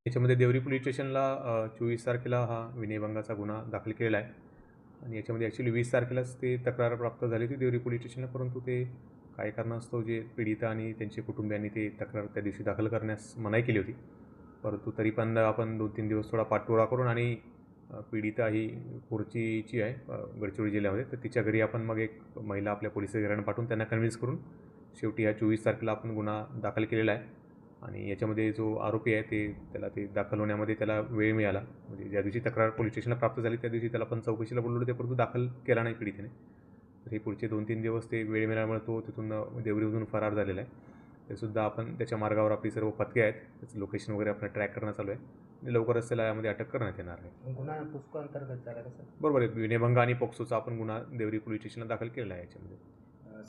याच्यामध्ये देवरी पोलीस स्टेशनला 24 तारखेला हा विनयभंगाचा गुन्हा दाखल केलेला आहे आणि याच्यामध्ये ॲक्च्युली 20 तारखेलाच ते तक्रार प्राप्त झाली होती देवरी पोलीस स्टेशनला, परंतु ते काही कारणास्तव जे पीडिता आणि त्यांचे कुटुंबियांनी ते तक्रार त्या दिवशी दाखल करण्यास मनाई केली होती. परंतु तरी पण आपण 2-3 दिवस थोडा पाठपुरावा करून आणि पीडिता ही पोरचीची आहे, गडचिरोली जिल्ह्यामध्ये. तर तिच्या घरी आपण मग एक महिला आपल्या पोलीस अधिकाऱ्यांना पाठवून त्यांना कन्व्हिन्स करून शेवटी ह्या 24 तारखेला आपण गुन्हा दाखल केलेला आहे. आणि याच्यामध्ये जो आरोपी आहे त्याला दाखल होण्यामध्ये त्याला वेळ मिळाला. म्हणजे ज्या दिवशी तक्रार पोलीस स्टेशनला प्राप्त झाली त्या दिवशी त्याला पण चौकशीला बोलवलं होते, परंतु दाखल केला नाही पीडितेने. तर हे पुढचे 2-3 दिवस ते वेळ मिळाल्यामुळे तो तिथून देवरीमधून फरार झालेला आहे. तेसुद्धा आपण त्याच्या मार्गावर आपली सर्व पथके आहेत, त्याचं लोकेशन वगैरे आपण ट्रॅक करणं चालू आहे आणि लवकरच त्याला यामध्ये अटक करण्यात येणार आहे. गुन्हा पोस्को अंतर्गत झाला का सर? बरोबर आहे. विनयभंग आणि पोक्सोचा आपण गुन्हा देवरी पोलीस स्टेशनला दाखल केलेला आहे याच्यामध्ये.